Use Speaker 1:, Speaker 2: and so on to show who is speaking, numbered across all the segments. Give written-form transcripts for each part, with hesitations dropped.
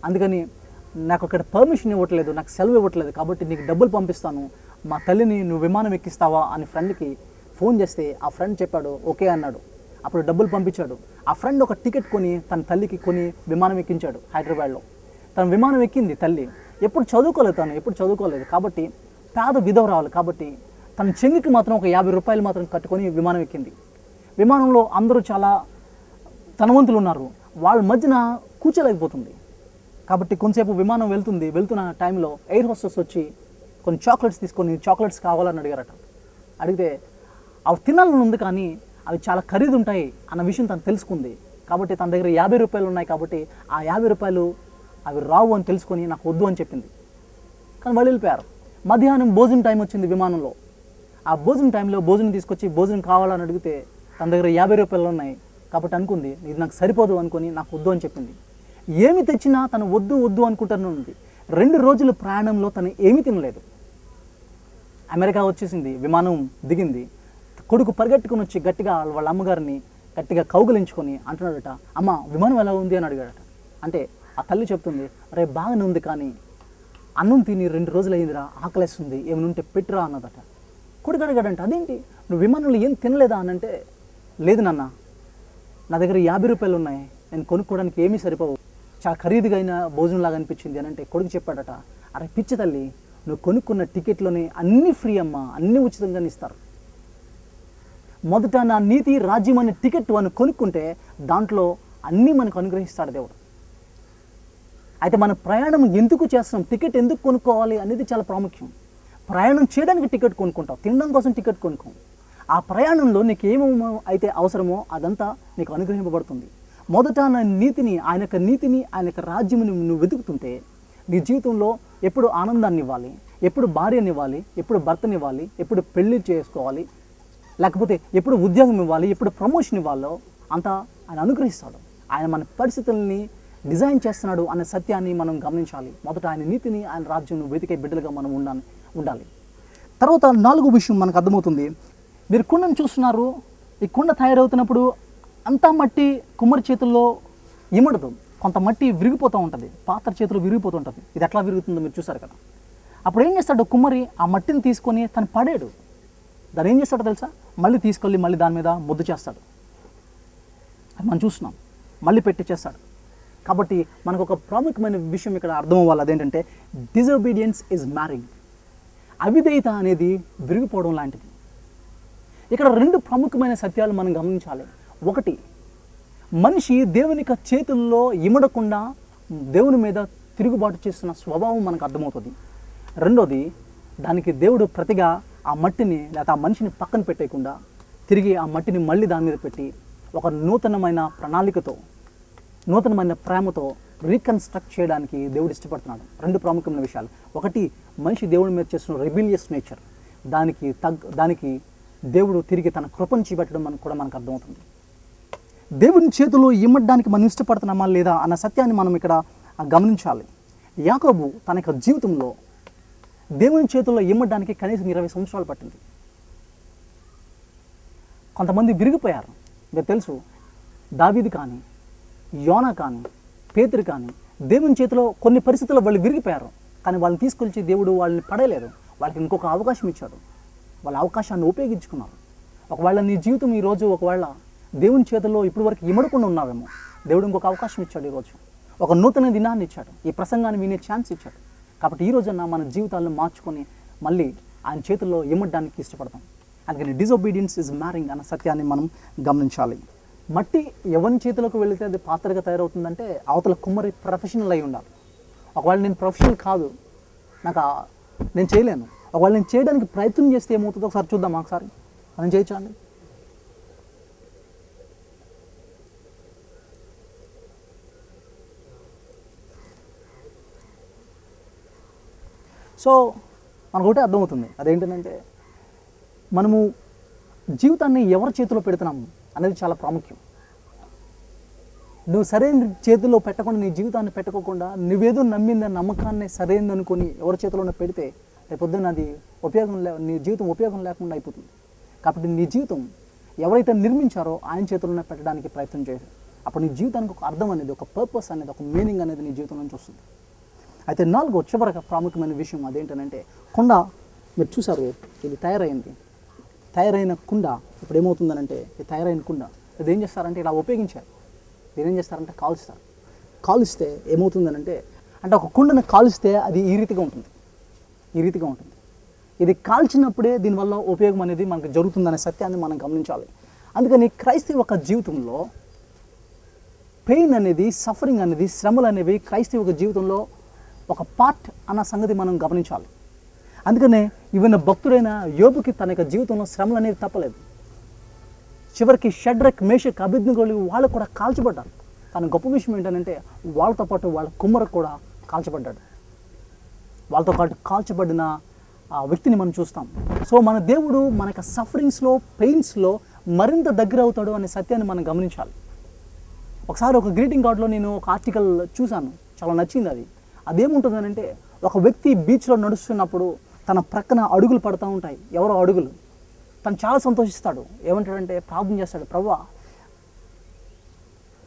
Speaker 1: అందుకని నాకు అక్కడ పర్మిషన్ ఇవ్వట్లేదు, నాకు సెలవు ఇవ్వట్లేదు, కాబట్టి నీకు డబ్బులు పంపిస్తాను, మా తల్లిని నువ్వు విమానం ఎక్కిస్తావా అని ఫ్రెండ్కి ఫోన్ చేస్తే ఆ ఫ్రెండ్ చెప్పాడు ఓకే అన్నాడు. అప్పుడు డబ్బులు పంపించాడు. ఆ ఫ్రెండ్ ఒక టికెట్ కొని తన తల్లికి కొని విమానం ఎక్కించాడు హైదరాబాద్లో. తన విమానం ఎక్కింది తల్లి. ఎప్పుడు చదువుకోలేదు కాబట్టి పేద విధవరాలు కాబట్టి తన చెంగికి మాత్రం ఒక 50 రూపాయలు మాత్రం కట్టుకొని విమానం ఎక్కింది. విమానంలో అందరూ చాలా ధనవంతులు ఉన్నారు, వాళ్ళ మధ్యన కూర్చోలేకపోతుంది. కాబట్టి కొంతసేపు విమానం వెళ్తున్న టైంలో ఎయిర్ హోస్టెస్ వచ్చి కొన్ని చాక్లెట్స్ తీసుకొని చాక్లెట్స్ కావాలని అడిగారట. అడిగితే అవి తినాలని ఉంది కానీ అవి చాలా ఖరీదు ఉంటాయి అన్న విషయం తను తెలుసుకుంది. కాబట్టి తన దగ్గర 50 రూపాయలు ఉన్నాయి కాబట్టి ఆ 50 రూపాయలు అవి రావు అని తెలుసుకొని నాకు వద్దు అని చెప్పింది. కానీ వాళ్ళు వెళ్ళిపోయారు. మధ్యాహ్నం భోజనం టైం వచ్చింది విమానంలో. ఆ భోజనం టైంలో భోజనం తీసుకొచ్చి భోజనం కావాలని అడిగితే తన దగ్గర 50 రూపాయలు ఉన్నాయి కాబట్టి అనుకుంది ఇది నాకు సరిపోదు అనుకొని నాకు వద్దు అని చెప్పింది. ఏమి తెచ్చినా తను వద్దు అనుకుంటూనే ఉంది. 2 రోజుల ప్రయాణంలో తను ఏమీ తినలేదు. అమెరికా వచ్చేసింది, విమానం దిగింది. కొడుకు పరిగెట్టుకుని వచ్చి గట్టిగా వాళ్ళ అమ్మగారిని గట్టిగా కౌగిలించుకొని అంటున్నాడట, అమ్మ విమానం ఎలా ఉంది అని అడిగాడట. అంటే ఆ తల్లి చెప్తుంది, అరే బాగానే ఉంది కానీ అన్నం తిని 2 రోజులు అయిందిరా, ఆకలేస్తుంది, ఏమైనా ఉంటే పెట్టురా అన్నదట. కొడుకు అడిగాడంట, అదేంటి నువ్వు విమానంలో ఏం తినలేదా అని అంటే, లేదు నాన్న నా దగ్గర 50 రూపాయలు ఉన్నాయి, నేను కొనుక్కోవడానికి ఏమీ సరిపోవు, చాలా ఖరీదుగా అయిన భోజనంలాగా అనిపించింది అని అంటే కొడుకు చెప్పాడట, అరే పిచ్చి తల్లి నువ్వు కొనుక్కున్న టికెట్లోనే అన్నీ ఫ్రీ అమ్మా, అన్నీ ఉచితంగానే ఇస్తారు. మొదట నా నీతి రాజ్యం అనే టికెట్ అని కొనుక్కుంటే దాంట్లో అన్నీ మనకు అనుగ్రహిస్తాడు దేవుడు. అయితే మన ప్రయాణం ఎందుకు చేస్తున్నాం, టికెట్ ఎందుకు కొనుక్కోవాలి అనేది చాలా ప్రాముఖ్యం. ప్రయాణం చేయడానికి టికెట్ కొనుక్కుంటావు, తినడం కోసం టికెట్ కొనుక్కో. ఆ ప్రయాణంలో నీకు ఏమేమో అయితే అవసరమో అదంతా నీకు అనుగ్రహింపబడుతుంది. మొదట నా నీతిని, ఆయన యొక్క రాజ్యముని నువ్వు వెతుకుతుంటే నీ జీవితంలో ఎప్పుడు ఆనందాన్ని ఇవ్వాలి, ఎప్పుడు భార్యని ఇవ్వాలి, ఎప్పుడు భర్తని ఇవ్వాలి, ఎప్పుడు పెళ్లి చేసుకోవాలి, లేకపోతే ఎప్పుడు ఉద్యోగం ఇవ్వాలి, ఎప్పుడు ప్రమోషన్ ఇవ్వాలో అంతా ఆయన అనుగ్రహిస్తాడు. ఆయన మన పరిస్థితుల్ని డిజైన్ చేస్తున్నాడు అనే సత్యాన్ని మనం గమనించాలి. మొదట ఆయన నీతిని, ఆయన రాజ్యం వెతికే బిడ్డలుగా మనం ఉండాలి. తర్వాత 4వ విషయం మనకు అర్థమవుతుంది. మీరు కుండను చూస్తున్నారు, ఈ కుండ తయారవుతున్నప్పుడు అంతా మట్టి కుమ్మరి చేతుల్లో ఇమడదు, కొంత మట్టి విరిగిపోతూ ఉంటుంది, పాత్ర చేతులు విరిగిపోతూ ఉంటుంది. ఇది ఎట్లా విరుగుతుందో మీరు చూసారు కదా. అప్పుడు ఏం చేస్తాడు కుమ్మరి, ఆ మట్టిని తీసుకొని తను పడాడు. దాన్ని ఏం చేస్తాడో తెలుసా, మళ్ళీ తీసుకెళ్ళి మళ్ళీ దాని మీద ముద్ద చేస్తాడు. అది మనం చూస్తున్నాం, మళ్ళీ పెట్టి చేస్తాడు. కాబట్టి మనకు ఒక ప్రాముఖ్యమైన విషయం ఇక్కడ అర్థం అవ్వాలి. అదేంటంటే డిజోబీడియన్స్ ఈజ్ మ్యారింగ్. అవిధేయత అనేది విరిగిపోవడం లాంటిది. ఇక్కడ 2 ప్రముఖమైన సత్యాలు మనం గమనించాలి. ఒకటి, మనిషి దేవుని యొక్క చేతుల్లో ఇమడకుండా దేవుని మీద తిరుగుబాటు చేస్తున్న స్వభావం మనకు అర్థమవుతుంది. రెండోది, దానికి దేవుడు ప్రతిగా ఆ మట్టిని లేదా ఆ మనిషిని పక్కన పెట్టేయకుండా తిరిగి ఆ మట్టిని మళ్ళీ దాని మీద పెట్టి ఒక నూతనమైన ప్రణాళికతో, నూతనమైన ప్రేమతో రీకన్స్ట్రక్ట్ చేయడానికి దేవుడు ఇష్టపడుతున్నాడు. 2 ప్రాముఖ్యమైన విషయాలు. ఒకటి, మనిషి దేవుడి మీద చేస్తున్న రెబిలియస్ నేచర్, దానికి దేవుడు తిరిగి తన కృపను చూపెట్టడం మనకు అర్థమవుతుంది. దేవుని చేతిలో ఇమ్మడానికి మనం ఇష్టపడుతున్నామా లేదా అన్న సత్యాన్ని మనం ఇక్కడ గమనించాలి. యాకోబు తన యొక్క జీవితంలో దేవుని చేతుల్లో ఇమ్మడానికి కనీసం 20 సంవత్సరాలు పట్టింది. కొంతమంది విరిగిపోయారు. మీకు తెలుసు, దావీదు కానీ, యోనా కానీ, పేతురు కానీ దేవుని చేతిలో కొన్ని పరిస్థితుల్లో వాళ్ళు విరిగిపోయారు. కానీ వాళ్ళని తీసుకొచ్చి దేవుడు వాళ్ళని పడేయలేదు, వాళ్ళకి ఇంకొక అవకాశం ఇచ్చాడు. వాళ్ళ అవకాశాన్ని ఉపయోగించుకున్నారు. ఒకవేళ నీ జీవితం ఈరోజు ఒకవేళ దేవుని చేతుల్లో ఇప్పటి వరకు ఇమడకుండా ఉన్నావేమో, దేవుడు ఇంకొక అవకాశం ఇచ్చాడు. ఈరోజు ఒక నూతన దినాన్ని ఇచ్చాడు, ఈ ప్రసంగాన్ని వినే ఛాన్స్ ఇచ్చాడు. కాబట్టి ఈ రోజున మన జీవితాలను మార్చుకొని మళ్ళీ ఆయన చేతుల్లో ఇమ్మడానికి ఇష్టపడతాం. అందుకని డిజోబీడియన్స్ ఈజ్ మ్యారింగ్ అన్న సత్యాన్ని మనం గమనించాలి. మట్టి ఎవరి చేతిలోకి వెళితే అది పాత్రగా తయారవుతుందంటే అవతల కుమ్మరి ప్రొఫెషనల్ అయి ఉండాలి. ఒకవేళ నేను ప్రొఫెషనల్ కాదు, నేను చేయలేను, ఒకవేళ నేను చేయడానికి ప్రయత్నం చేస్తే ఏమవుతుందో ఒకసారి చూద్దాం. ఒకసారి మనం చేయొచ్చండి. సో మనకు ఒకటే అర్థమవుతుంది, అదేంటంటే మనము జీవితాన్ని ఎవరి చేతిలో పెడుతున్నాము అనేది చాలా ప్రాముఖ్యం. నువ్వు సరైన చేతిలో పెట్టకుండా, నీ జీవితాన్ని పెట్టుకోకుండా నువ్వేదో నమ్మిన నమ్మకాన్ని సరైనది అనుకొని ఎవరి చేతిలోనే పెడితే రేపొద్దున అది నీ జీవితం ఉపయోగం లేకుండా అయిపోతుంది. కాబట్టి నీ జీవితం ఎవరైతే నిర్మించారో ఆయన చేతుల్లోనే పెట్టడానికి ప్రయత్నం అప్పుడు నీ జీవితానికి ఒక అర్థం అనేది, ఒక పర్పస్ అనేది, ఒక మీనింగ్ అనేది నీ జీవితం నుంచి వస్తుంది. అయితే 4వ చివరగా ప్రాముఖ్యమైన విషయం అదేంటంటే కుండ. మీరు చూసారు, ఇది తయారైంది. తయారైన కుండ ఇప్పుడు ఏమవుతుందనంటే, ఈ తయారైన కుండ ఇది ఏం చేస్తారంటే ఇలా ఉపయోగించారు. దీని ఏం చేస్తారంటే కాలుస్తారు. కాలుస్తే ఏమవుతుందనంటే, అంటే ఒక కుండను కాలుస్తే అది ఈ రీతిగా ఉంటుంది, ఈ రీతిగా ఉంటుంది. ఇది కాల్చినప్పుడే దీనివల్ల ఉపయోగం అనేది మనకు జరుగుతుందనే సత్యాన్ని మనం గమనించాలి. అందుకని క్రైస్తవ ఒక జీవితంలో పెయిన్ అనేది, సఫరింగ్ అనేది, శ్రమలు అనేవి క్రైస్తవ ఒక జీవితంలో ఒక పార్ట్ అన్న సంగతి మనం గమనించాలి. అందుకనే ఈవెన్ భక్తుడైన యోబుకి తన యొక్క జీవితంలో శ్రమలు అనేది తప్పలేదు. చివరికి షడ్రక్, మేషక్, అబేద్నెగోలు వాళ్ళు కూడా కాల్చబడ్డారు. కానీ గొప్ప విషయం ఏంటంటే వాళ్ళతో పాటు వాళ్ళ కుమ్మరకు కూడా కాల్చబడ్డాడు. వాళ్ళతో పాటు కాల్చబడిన ఆ వ్యక్తిని మనం చూస్తాం. సో మన దేవుడు మన యొక్క సఫరింగ్స్లో, పెయిన్స్లో మరింత దగ్గర అవుతాడు అనే సత్యాన్ని మనం గమనించాలి. ఒకసారి ఒక గ్రీటింగ్ కార్డులో నేను ఒక ఆర్టికల్ చూశాను, చాలా నచ్చింది అది. అదేముంటుందనంటే, ఒక వ్యక్తి బీచ్లో నడుస్తున్నప్పుడు తన ప్రక్కన అడుగులు పడుతూ ఉంటాయి, ఎవరో అడుగులు. తను చాలా సంతోషిస్తాడు. ఏమంటాడంటే ప్రార్థన చేస్తాడు, ప్రభువా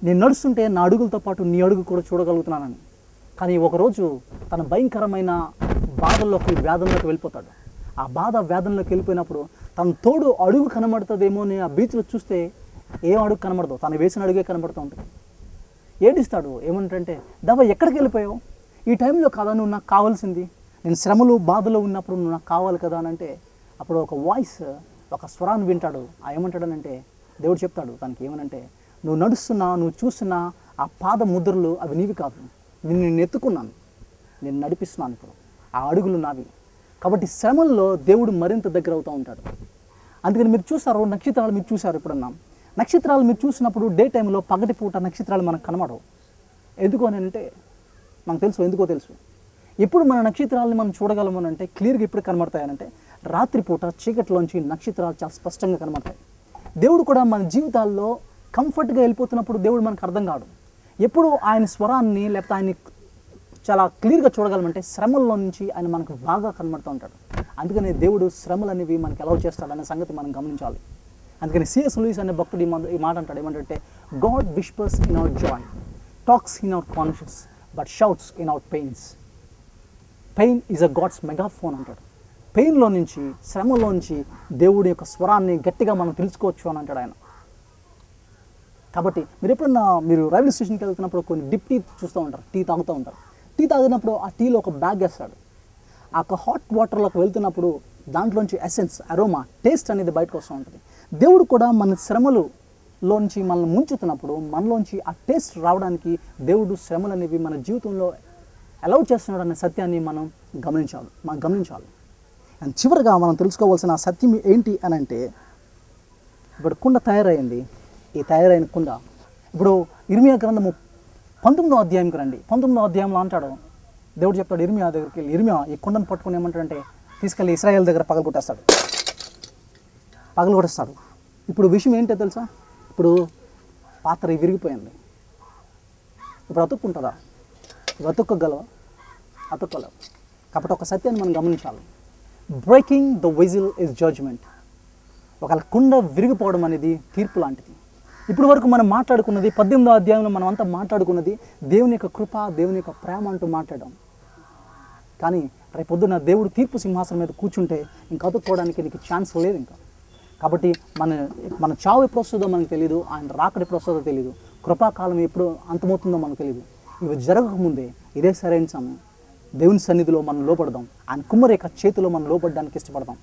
Speaker 1: నేను నడుస్తుంటే నా అడుగులతో పాటు నీ అడుగు కూడా చూడగలుగుతున్నానని. కానీ ఒకరోజు తన భయంకరమైన బాధల్లోకి, వేదనలోకి వెళ్ళిపోతాడు. ఆ బాధ వేదనలోకి వెళ్ళిపోయినప్పుడు తన తోడు అడుగు కనబడుతుందేమో అని ఆ బీచ్లో చూస్తే ఏం అడుగు కనబడదు, తను వేసిన అడుగే కనబడుతూ ఉంటుంది. ఏడిస్తాడు. ఏమంటాడంటే, దవ్వ ఎక్కడికి వెళ్ళిపోయావు? ఈ టైంలో కాదా నువ్వు నాకు కావాల్సింది? నేను శ్రమలు, బాధలో ఉన్నప్పుడు నువ్వు నాకు కావాలి కదా అని అంటే, అప్పుడు ఒక వాయిస్, ఒక స్వరాన్ని వింటాడు. ఏమంటాడనంటే, దేవుడు చెప్తాడు తనకి ఏమనంటే, నువ్వు నడుస్తున్నా, నువ్వు చూస్తున్నా ఆ పాద ముద్రలు అవి నీవి కాదు, నేను ఎత్తుకున్నాను, నేను నడిపిస్తున్నాను, ఇప్పుడు ఆ అడుగులు నావి. కాబట్టి శ్రమల్లో దేవుడు మరింత దగ్గర అవుతూ ఉంటాడు. అందుకని మీరు చూసారు, నక్షత్రాలు మీరు చూసారు ఎప్పుడన్నా? నక్షత్రాలు మీరు చూసినప్పుడు డే టైంలో, పగటిపూట నక్షత్రాలు మనకు కనబడవు. ఎందుకు అని అంటే మనకు తెలుసు, ఎందుకో తెలుసు. ఎప్పుడు మన నక్షత్రాలను మనం చూడగలము అని అంటే, క్లియర్గా ఎప్పుడు కనబడతాయనంటే, రాత్రిపూట చీకటిలోంచి నక్షత్రాలు చాలా స్పష్టంగా కనబడతాయి. దేవుడు కూడా మన జీవితాల్లో కంఫర్ట్గా వెళ్ళిపోతున్నప్పుడు దేవుడు మనకు అర్థం కాడు. ఎప్పుడు ఆయన స్వరాన్ని లేకపోతే ఆయన్ని చాలా క్లియర్గా చూడగలమంటే, శ్రమల్లో నుంచి ఆయన మనకు బాగా కనబడుతూ ఉంటాడు. అందుకని దేవుడు శ్రమలు అనేవి మనకి అలౌ చేస్తాడు అనే సంగతి మనం గమనించాలి. అందుకని C.S. లూయిస్ అనే భక్తుడు ఈ మాట అంటాడు. ఏమంటే, God whispers in our joy, talks in our conscious, but shouts in our pains. Pain is a God's megaphone అంటాడు. పెయిన్లో నుంచి, శ్రమలో నుంచి దేవుడి యొక్క స్వరాన్ని గట్టిగా మనం తెలుసుకోవచ్చు అని అంటాడు ఆయన. కాబట్టి మీరు ఎప్పుడన్నా రైల్వే స్టేషన్కి వెళ్తున్నప్పుడు కొన్ని డిప్ టీ చూస్తూ ఉంటారు, టీ తాగుతూ ఉంటారు. టీ తాగినప్పుడు ఆ టీలో ఒక బ్యాగ్ వేస్తాడు. ఆ హాట్ వాటర్లోకి వెళ్తున్నప్పుడు దాంట్లోంచి ఎసెన్స్, అరోమా, టేస్ట్ అనేది బయటకు వస్తూ ఉంటుంది. దేవుడు కూడా మన శ్రమలులోంచి మనల్ని ముంచుతున్నప్పుడు మనలోంచి ఆ టేస్ట్ రావడానికి దేవుడు శ్రమలు అనేవి మన జీవితంలో అలౌ చేస్తున్నాడు అనే సత్యాన్ని మనం గమనించాలి. అండ్ చివరిగా మనం తెలుసుకోవాల్సిన సత్యం ఏంటి అని అంటే, ఇప్పుడు కుండ తయారైంది. ఈ తయారైన కుండ ఇప్పుడు ఇర్మియా గ్రంథము 19వ అధ్యాయంకి రండి. 19వ అధ్యాయంలో అంటాడు, దేవుడు చెప్తాడు ఇర్మియా దగ్గరికి వెళ్ళి, ఇర్మియా ఈ కుండను పట్టుకుని ఏమంటాడంటే, తీసుకెళ్ళి ఇశ్రాయేల్ దగ్గర పగలగొట్టేస్తాడు. ఇప్పుడు విషయం ఏంటో తెలుసా? ఇప్పుడు పాత్ర విరిగిపోయింది. ఇప్పుడు అతుక్కుంటుందా? అతుక్కోగలవా? అతుక్కోలేవు. కాబట్టి ఒక సత్యాన్ని మనం గమనించాలి. Breaking the whistle is judgement. ఒకవేళ కుండ విరిగిపోవడం అనేది తీర్పు లాంటిది. ఇప్పటి వరకు మనం మాట్లాడుకున్నది 18వ అధ్యాయంలో మనం అంతా మాట్లాడుకున్నది దేవుని యొక్క కృప, దేవుని యొక్క ప్రేమ అంటూ మాట్లాడాం. కానీ రేపొద్దున దేవుడు తీర్పు సింహాసనం మీద కూర్చుంటే ఇంకా అతుక్కోవడానికి నీకు ఛాన్స్ లేదు ఇంకా. కాబట్టి మన చావు ఎప్పుడు వస్తుందో మనకు తెలియదు, ఆయన రాకడ ఎప్పుడు వస్తుందో తెలియదు, కృపాకాలం ఎప్పుడు అంతమవుతుందో మనకు తెలియదు. ఇవి జరగకముందే ఇదే సరైన సమయం. దేవుని సన్నిధిలో మనం లోపడదాం, ఆయన కుమ్మరి యొక్క చేతిలో మనం లోపడడానికి ఇష్టపడదాం.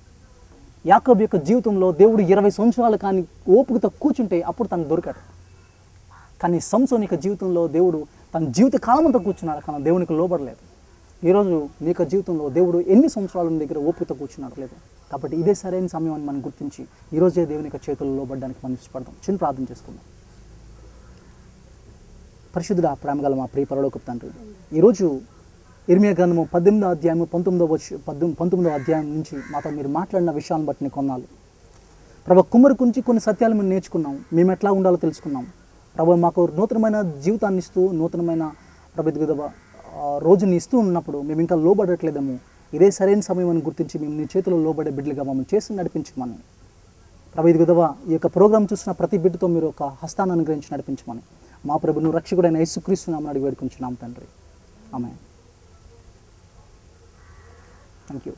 Speaker 1: యాకోబు యొక్క జీవితంలో దేవుడు 20 సంవత్సరాలు కానీ ఓపికతో కూర్చుంటే అప్పుడు తను దొరికాడు. కానీ సంసోని యొక్క జీవితంలో దేవుడు తన జీవిత కాలమంతా కూర్చున్నాడు, కానీ దేవునికి లోబడలేదు. ఈరోజు నీ యొక్క జీవితంలో దేవుడు ఎన్ని సంవత్సరాల దగ్గర ఓపికతో కూర్చున్నాడు లేదు. కాబట్టి ఇదే సరైన సమయం అని మనం గుర్తించి ఈరోజే దేవుని యొక్క చేతుల్లో లోబడడానికి మనం ఇష్టపడదాం. చిన్న ప్రార్థన చేసుకుందాం. పరిశుద్ధుడా, ప్రేమగల మా ప్రియ పరలోకపు తండ్రి, ఈరోజు ఇర్మియా గ్రంథము 18వ అధ్యాయము 19వ అధ్యాయం నుంచి మాతో మీరు మాట్లాడిన విషయాలను బట్టి నీకు వందనాలు. ప్రభు, కుమ్మరి గురించి కొన్ని సత్యాలు మేము నేర్చుకున్నాం, మేము ఎట్లా ఉండాలో తెలుసుకున్నాం. ప్రభు, మాకు నూతనమైన జీవితాన్ని ఇస్తూ, నూతనమైన రోజుని ఇస్తూ ఉన్నప్పుడు మేము ఇంకా లోబడట్లేదేమో, ఇదే సరైన సమయం అని గుర్తించి మేము నీ చేతిలో లోబడే బిడ్డలుగా మమ్మల్ని చేసి నడిపించమని. ప్రభు, ఈ యొక్క ప్రోగ్రాం చూసిన ప్రతి బిడ్డతో మీరు ఒక హస్తాన్ని అనుగ్రహించి నడిపించమని, మా ప్రభువును రక్షకుడైన యేసుక్రీస్తు నామమున అడిగి వేడుకుంటున్నాం తండ్రి. ఆమేన్. Thank you.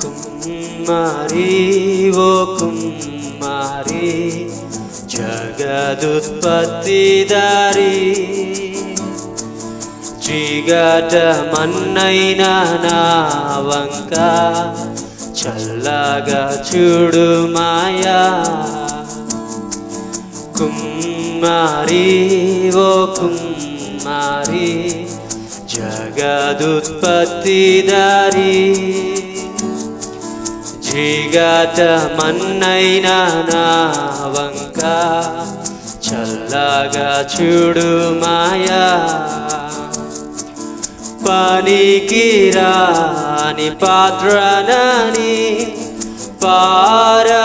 Speaker 2: కుమారి ఓ కుమారి జగదుత్పత్తిదారి జిగటమన్నైన నా వంక చల్లగా చూడు మాయా. కుమారి ఓ కుమారి జగదుత్పత్తిదారి జిగటమన్నైన నా వంక చల్లగా చూడు మాయా. పనికిరాని పాత్రనని పారవేయకుమా,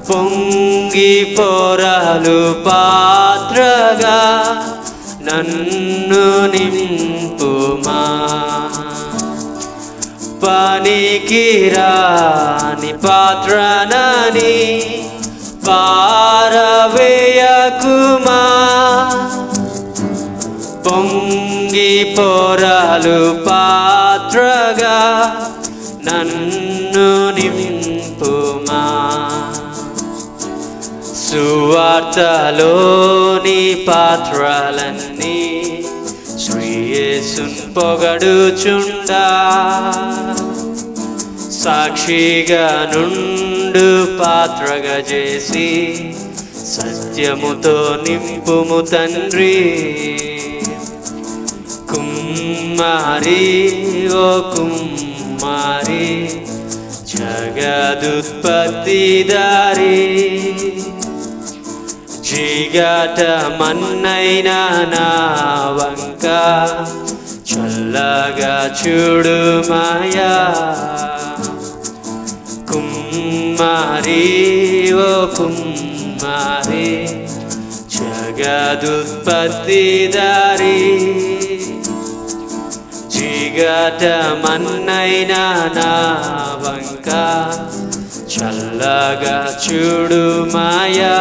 Speaker 2: పొంగి పొరలు పాత్రగా నన్ను నింపుమా. పనికిరాని పాత్రనని పారవేయకుమా, పొంగి పొరలు పాత్రగా నన్ను నింపుమా. సువార్తలోని పాత్రలన్నీ శ్రీయేసున్ పొగడుచుండా, సాక్షిగా నుండు పాత్రగా చేసి సత్యముతో నింపుము తండ్రి. కుమారి ఓ కుమారి జగదుత్పత్తిదారి జిగటమన్నైన నా వంక చల్లగా చూడు మాయా. కుమారి ఓ కుమారి జగదుత్పత్తిదారి జిగటమన్నైన నా వంక చల్లగా చూడు మాయా.